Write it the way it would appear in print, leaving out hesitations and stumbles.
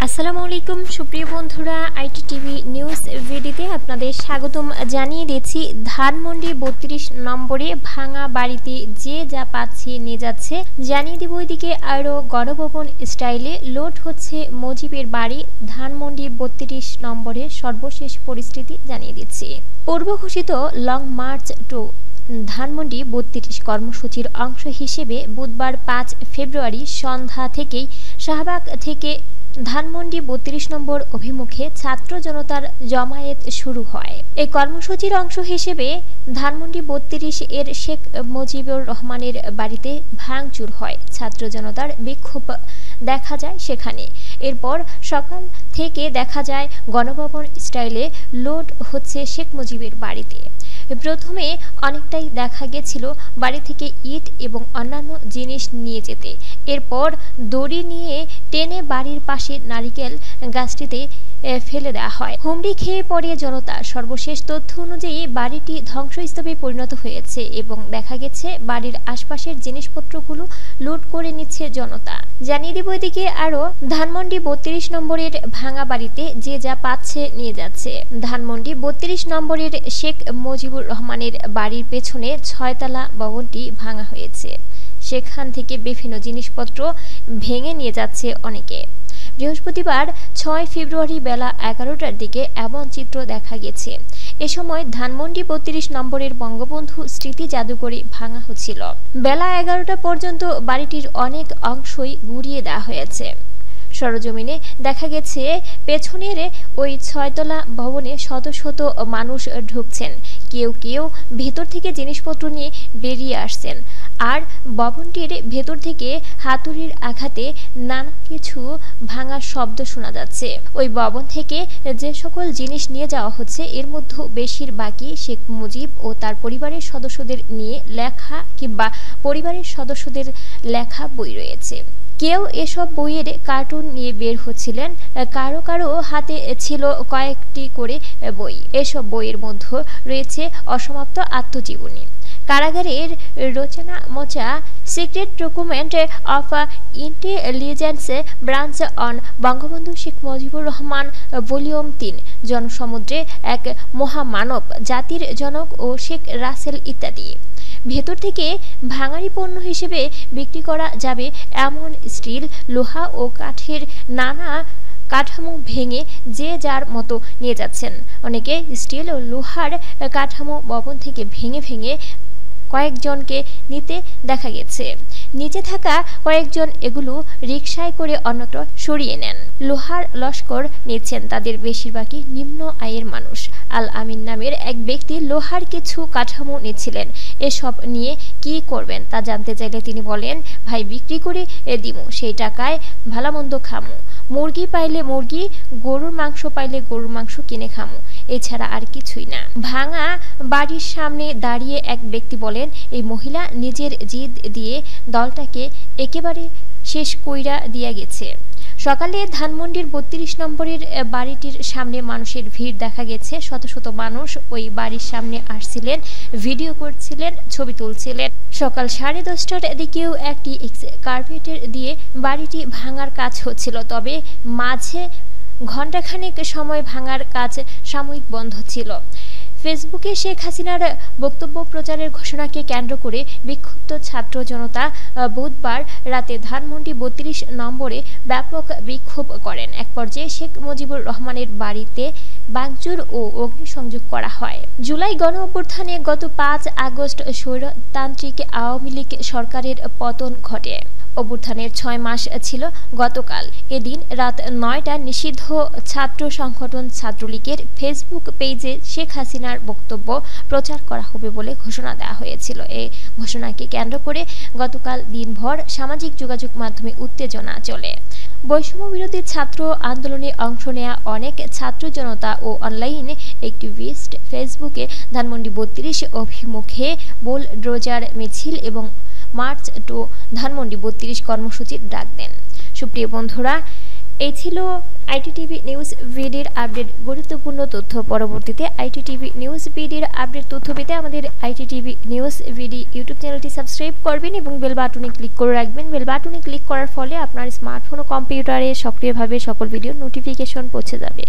আসসালামু আলাইকুম সুপ্রিয় বন্ধুরা, আইটি টিভি নিউজ ভিডিওতে আপনাদের স্বাগতম জানিয়ে দিচ্ছি। ধানমন্ডি 32 নম্বরে ভাঙা বাড়িতে যে যা পাচ্ছে নিয়ে যাচ্ছে জানিয়ে দেব। ওইদিকে আরও গণভবন স্টাইলে লোড হচ্ছে মুজিবের বাড়ি। ধানমন্ডি 32 নম্বরে সর্বশেষ পরিস্থিতি জানিয়ে দিচ্ছি। পূর্ব ঘোষিত লং মার্চ টু ধানমন্ডি 32 কর্মসূচির অংশ হিসেবে বুধবার 5 ফেব্রুয়ারি সন্ধ্যা থেকেই শাহবাগ থেকে ধানমন্ডি 32 নম্বর অভিমুখে ছাত্র জনতার জমায়েত শুরু হয়। এই কর্মসূচির অংশ হিসেবে ধানমন্ডি 32 এর শেখ মুজিবুর রহমানের বাড়িতে ভাঙচুর হয়। ছাত্র জনতার বিক্ষোভ দেখা যায় সেখানে। এরপর সকাল থেকে দেখা যায় গণভবন স্টাইলে লোড হচ্ছে শেখ মুজিবের বাড়িতে। প্রথমে অনেকটাই দেখা গেছিল বাড়ি থেকে ইট এবং অন্যান্য জিনিস নিয়ে যেতে। এরপর দড়ি নিয়ে টেনে বাড়ির পাশে নারিকেল গাছটিতে ফেলে দেওয়া হয়। হুমড়ি খেয়ে পড়ে জনতা। সর্বশেষ তথ্য অনুযায়ী বাড়িটি ধ্বংসস্তূপে পরিণত হয়েছে এবং দেখা গেছে বাড়ির আশপাশের জিনিসপত্রগুলো লুট করে নিচ্ছে জনতা। জানিয়ে দেব এদিকে আরও ধানমন্ডি 32 নম্বরের ভাঙা বাড়িতে যে যা পাচ্ছে নিয়ে যাচ্ছে। ধানমন্ডি 32 নম্বরের শেখ মুজিবুর রহমানের বাড়ির পেছনে 6তলা ভবনটি ভাঙা হয়েছে। সেখান থেকে বিভিন্ন জিনিসপত্র ভেঙে নিয়ে যাচ্ছে অনেকে। বৃহস্পতিবার 6 ফেব্রুয়ারি বেলা 11টার দিকে এমন চিত্র দেখা গেছে। এ সময় ধানমন্ডি 32 নম্বরের বঙ্গবন্ধু স্মৃতি জাদুঘরে ভাঙা হচ্ছিল। বেলা 11টা পর্যন্ত বাড়িটির অনেক অংশই গুঁড়িয়ে দেওয়া হয়েছে। সরজমিনে দেখা গেছে পেছনের ওই 6তলা ভবনে শত শত মানুষ ঢুকছেন। কেউ কেউ ভেতর থেকে জিনিসপত্র নিয়ে বেরিয়ে আসছেন। আর ভবনটির ভেতর থেকে হাতুড়ির আঘাতে নানা কিছু ভাঙার শব্দ শোনা যাচ্ছে। ওই ভবন থেকে যে সকল জিনিস নিয়ে যাওয়া হচ্ছে এর মধ্যে বেশিরভাগই শেখ মুজিব ও তার পরিবারের সদস্যদের নিয়ে লেখা কিংবা পরিবারের সদস্যদের লেখা বই রয়েছে। কেউ এসব বইয়ের কার্টুন নিয়ে বের হচ্ছিলেন। কারো কারো হাতে ছিল কয়েকটি করে বই। এসব বইয়ের মধ্যে রয়েছে অসমাপ্ত আত্মজীবনী, কারাগারের রচনা মোচা, secret document of intelligence branch on Bangabandhu Sheikh Mujibur Rahman volume 3, জনসমুদ্রে এক মহামানব, জাতির জনক ও শেখ রাসেল ইত্যাদি। ভেতর থেকে ভাঙারি পণ্য হিসেবে বিক্রি করা যাবে এমন স্টিল, লোহা ও কাঠের নানা কাঠামো ভেঙে যে যার মতো নিয়ে যাচ্ছেন। অনেকে স্টিল ও লোহার কাঠামো ভবন থেকে ভেঙে ভেঙে কয়েকজনকে নিতে দেখা গেছে। নিচে থাকা কয়েকজন এগুলো রিকশায় করে অন্যত্র সরিয়ে নেন। লোহার লস্কর নিচ্ছেন তাদের বেশিরভাগই নিম্ন আয়ের মানুষ। আল আমিন নামের এক ব্যক্তি লোহার কিছু কাঠামো নিচ্ছিলেন। এসব নিয়ে কি করবেন তা জানতে চাইলে তিনি বলেন, ভাই বিক্রি করে দিমু, সেই টাকায় ভালোমন্দ খামু। মুরগি পাইলে মুরগি, গরুর মাংস পাইলে গরুর মাংস কিনে খামু, এছাড়া আর কিছুই না। ভাঙা বাড়ির সামনে দাঁড়িয়ে এক ব্যক্তি বলেন, এই মহিলা নিজের জিদ দিয়ে দলটাকে একেবারে শেষ কইরা দিয়া গেছে। সকালে ধানমন্ডির 32 নম্বরের বাড়িটির সামনে মানুষের ভিড় দেখা গেছে। শত শত মানুষ ওই বাড়ির সামনে আসছিলেন, ভিডিও করছিলেন, ছবি তুলছিলেন। সকাল 10:30টার দিকেও একটি কার্পেটের দিয়ে বাড়িটি ভাঙার কাজ হচ্ছিল। তবে মাঝে ঘণ্টাখানেক সময় ভাঙার কাজ সাময়িক বন্ধ ছিল। ফেসবুকে শেখ হাসিনার বক্তব্য প্রচারের ঘোষণাকে কেন্দ্র করে বিক্ষুব্ধ ছাত্র জনতা বুধবার রাতে ধানমন্ডি 32 নম্বরে ব্যাপক বিক্ষোভ করেন। এক পর্যায়ে শেখ মুজিবুর রহমানের বাড়িতে ভাঙচুর ও অগ্নিসংযোগ করা হয়। জুলাই গণ অভ্যুত্থানে গত 5 আগস্ট স্বৈরতান্ত্রিক আওয়ামী লীগ সরকারের পতন ঘটে। অভ্যুত্থানের 6 মাস ছিল গতকাল। এদিন রাত 9টায় নিষিদ্ধ ছাত্র সংগঠন ছাত্রলীগের ফেসবুক পেজে শেখ হাসিনার বক্তব্য প্রচার করা হবে বলে ঘোষণা দেওয়া হয়েছিল। এই ঘোষণাকে কেন্দ্র করে গতকাল দিনভর সামাজিক যোগাযোগ মাধ্যমে উত্তেজনা চলে। বৈষম্য বিরোধী ছাত্র আন্দোলনে অংশ নেয়া অনেক ছাত্র জনতা ও অনলাইন অ্যাক্টিভিস্ট ফেসবুকে ধানমন্ডি 32 অভিমুখে বুলডোজার মিছিল এবং মার্চ টু ধানমন্ডি 32 কর্মসূচির ডাক দেন। সুপ্রিয় বন্ধুরা, এই ছিল আইটিটিভি নিউজ ভিডির আপডেট গুরুত্বপূর্ণ তথ্য। পরবর্তীতে আইটিটিভি নিউজ ভিডির আপডেট তথ্য পেতে আমাদের আইটিটিভি নিউজ ভিডি ইউটিউব চ্যানেলটি সাবস্ক্রাইব করবেন এবং বেল বাটনে ক্লিক করে রাখবেন। বেল বাটনে ক্লিক করার ফলে আপনার স্মার্টফোন ও কম্পিউটারে সক্রিয়ভাবে সকল ভিডিওর নোটিফিকেশন পৌঁছে যাবে।